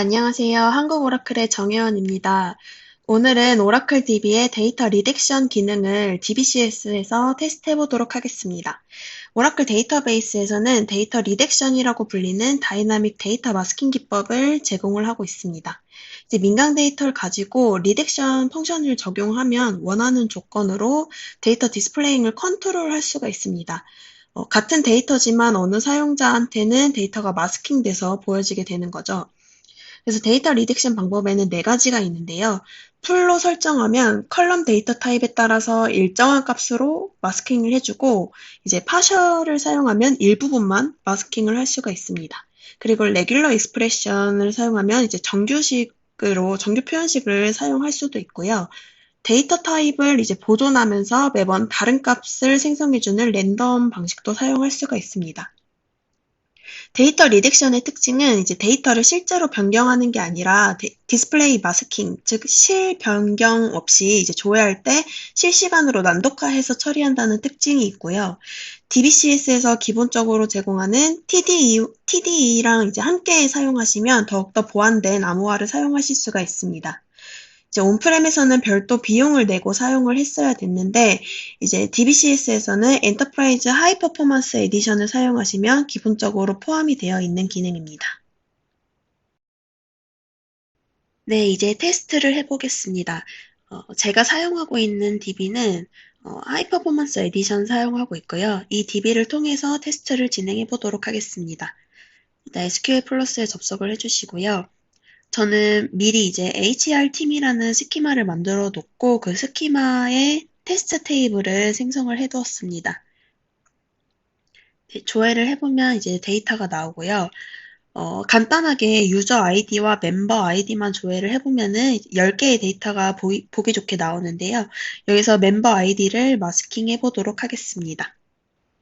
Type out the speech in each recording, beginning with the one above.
안녕하세요. 한국 오라클의 정혜원입니다. 오늘은 오라클 DB의 데이터 리덱션 기능을 DBCS에서 테스트해 보도록 하겠습니다. 오라클 데이터베이스에서는 데이터 리덱션이라고 불리는 다이나믹 데이터 마스킹 기법을 제공을 하고 있습니다. 이제 민감 데이터를 가지고 리덱션 펑션을 적용하면 원하는 조건으로 데이터 디스플레이잉을 컨트롤할 수가 있습니다. 같은 데이터지만 어느 사용자한테는 데이터가 마스킹돼서 보여지게 되는 거죠. 그래서 데이터 리덱션 방법에는 네 가지가 있는데요. 풀로 설정하면 컬럼 데이터 타입에 따라서 일정한 값으로 마스킹을 해주고, 이제 파셜을 사용하면 일부분만 마스킹을 할 수가 있습니다. 그리고 레귤러 익스프레션을 사용하면 이제 정규 표현식을 사용할 수도 있고요. 데이터 타입을 이제 보존하면서 매번 다른 값을 생성해주는 랜덤 방식도 사용할 수가 있습니다. 데이터 리덱션의 특징은 이제 데이터를 실제로 변경하는 게 아니라 디스플레이 마스킹, 즉 실 변경 없이 이제 조회할 때 실시간으로 난독화해서 처리한다는 특징이 있고요. DBCS에서 기본적으로 제공하는 TDE랑 이제 함께 사용하시면 더욱더 보완된 암호화를 사용하실 수가 있습니다. 이제 온프렘에서는 별도 비용을 내고 사용을 했어야 됐는데, 이제 DBCS에서는 엔터프라이즈 하이 퍼포먼스 에디션을 사용하시면 기본적으로 포함이 되어 있는 기능입니다. 네, 이제 테스트를 해보겠습니다. 제가 사용하고 있는 DB는 하이 퍼포먼스 에디션 사용하고 있고요. 이 DB를 통해서 테스트를 진행해 보도록 하겠습니다. 일단 SQL 플러스에 접속을 해주시고요. 저는 미리 이제 HR팀이라는 스키마를 만들어 놓고 그 스키마에 테스트 테이블을 생성을 해 두었습니다. 조회를 해보면 이제 데이터가 나오고요. 간단하게 유저 아이디와 멤버 아이디만 조회를 해보면은 10개의 데이터가 보기 좋게 나오는데요. 여기서 멤버 아이디를 마스킹 해보도록 하겠습니다.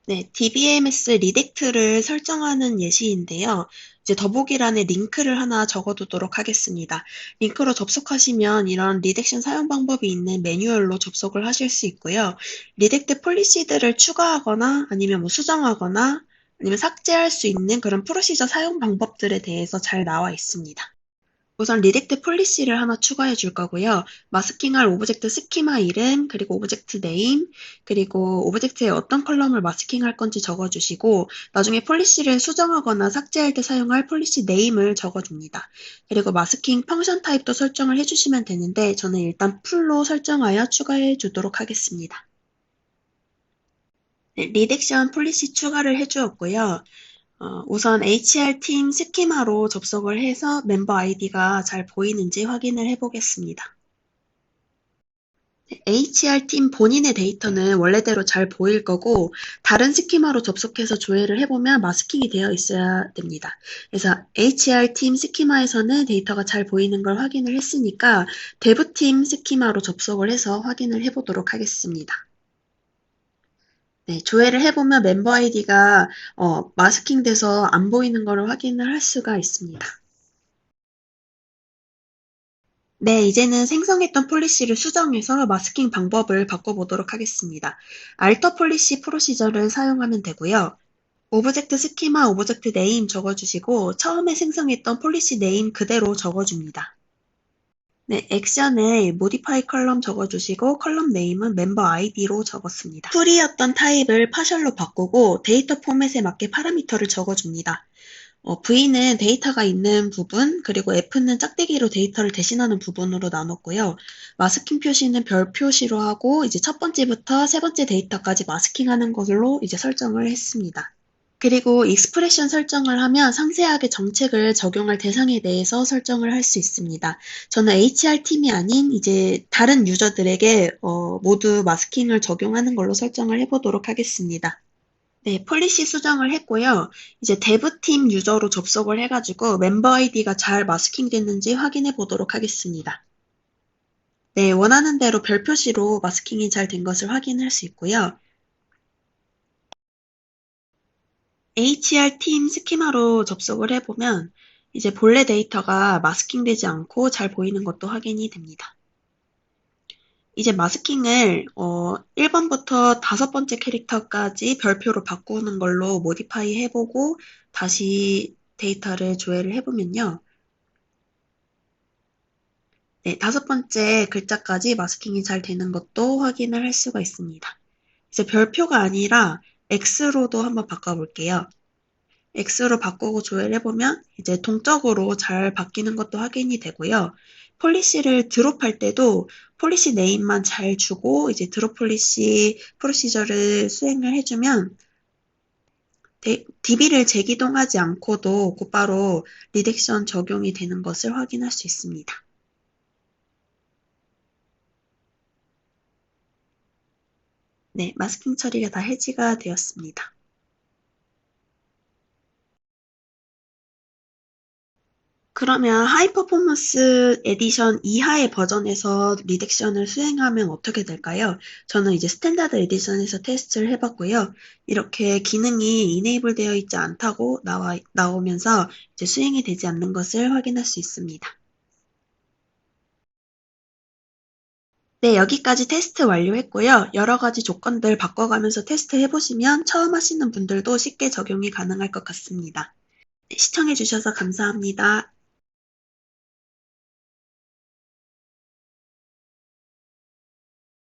네, DBMS 리젝트를 설정하는 예시인데요. 이제 더보기란에 링크를 하나 적어두도록 하겠습니다. 링크로 접속하시면 이런 리젝션 사용 방법이 있는 매뉴얼로 접속을 하실 수 있고요. 리젝트 폴리시들을 추가하거나 아니면 뭐 수정하거나 아니면 삭제할 수 있는 그런 프로시저 사용 방법들에 대해서 잘 나와 있습니다. 우선 리젝트 폴리시를 하나 추가해 줄 거고요. 마스킹할 오브젝트 스키마 이름, 그리고 오브젝트 네임, 그리고 오브젝트에 어떤 컬럼을 마스킹할 건지 적어주시고, 나중에 폴리시를 수정하거나 삭제할 때 사용할 폴리시 네임을 적어줍니다. 그리고 마스킹 펑션 타입도 설정을 해주시면 되는데, 저는 일단 풀로 설정하여 추가해 주도록 하겠습니다. 네, 리젝션 폴리시 추가를 해주었고요. 우선 HR팀 스키마로 접속을 해서 멤버 아이디가 잘 보이는지 확인을 해보겠습니다. HR팀 본인의 데이터는 원래대로 잘 보일 거고, 다른 스키마로 접속해서 조회를 해보면 마스킹이 되어 있어야 됩니다. 그래서 HR팀 스키마에서는 데이터가 잘 보이는 걸 확인을 했으니까 데브팀 스키마로 접속을 해서 확인을 해보도록 하겠습니다. 네, 조회를 해보면 멤버 아이디가 마스킹 돼서 안 보이는 것을 확인을 할 수가 있습니다. 네, 이제는 생성했던 폴리시를 수정해서 마스킹 방법을 바꿔보도록 하겠습니다. 알터 폴리시 프로시저를 사용하면 되고요. 오브젝트 스키마, 오브젝트 네임 적어주시고 처음에 생성했던 폴리시 네임 그대로 적어줍니다. 네, 액션에 modify 컬럼 적어주시고 컬럼 네임은 멤버 아이디로 적었습니다. 풀이었던 타입을 파셜로 바꾸고 데이터 포맷에 맞게 파라미터를 적어줍니다. V는 데이터가 있는 부분, 그리고 F는 짝대기로 데이터를 대신하는 부분으로 나눴고요. 마스킹 표시는 별 표시로 하고, 이제 첫 번째부터 세 번째 데이터까지 마스킹하는 것으로 이제 설정을 했습니다. 그리고 익스프레션 설정을 하면 상세하게 정책을 적용할 대상에 대해서 설정을 할 수 있습니다. 저는 HR팀이 아닌 이제 다른 유저들에게 모두 마스킹을 적용하는 걸로 설정을 해보도록 하겠습니다. 네, 폴리시 수정을 했고요. 이제 데브팀 유저로 접속을 해가지고 멤버 아이디가 잘 마스킹 됐는지 확인해 보도록 하겠습니다. 네, 원하는 대로 별 표시로 마스킹이 잘 된 것을 확인할 수 있고요. HR팀 스키마로 접속을 해보면 이제 본래 데이터가 마스킹 되지 않고 잘 보이는 것도 확인이 됩니다. 이제 마스킹을 1번부터 5번째 캐릭터까지 별표로 바꾸는 걸로 모디파이 해보고 다시 데이터를 조회를 해보면요. 네, 다섯 번째 글자까지 마스킹이 잘 되는 것도 확인을 할 수가 있습니다. 이제 별표가 아니라 X로도 한번 바꿔볼게요. X로 바꾸고 조회를 해보면 이제 동적으로 잘 바뀌는 것도 확인이 되고요. 폴리시를 드롭할 때도 폴리시 네임만 잘 주고 이제 드롭 폴리시 프로시저를 수행을 해주면 DB를 재기동하지 않고도 곧바로 리덱션 적용이 되는 것을 확인할 수 있습니다. 네, 마스킹 처리가 다 해지가 되었습니다. 그러면 하이 퍼포먼스 에디션 이하의 버전에서 리덱션을 수행하면 어떻게 될까요? 저는 이제 스탠다드 에디션에서 테스트를 해봤고요. 이렇게 기능이 이네이블 되어 있지 않다고 나오면서 이제 수행이 되지 않는 것을 확인할 수 있습니다. 네, 여기까지 테스트 완료했고요. 여러 가지 조건들 바꿔가면서 테스트 해보시면 처음 하시는 분들도 쉽게 적용이 가능할 것 같습니다. 네, 시청해주셔서 감사합니다.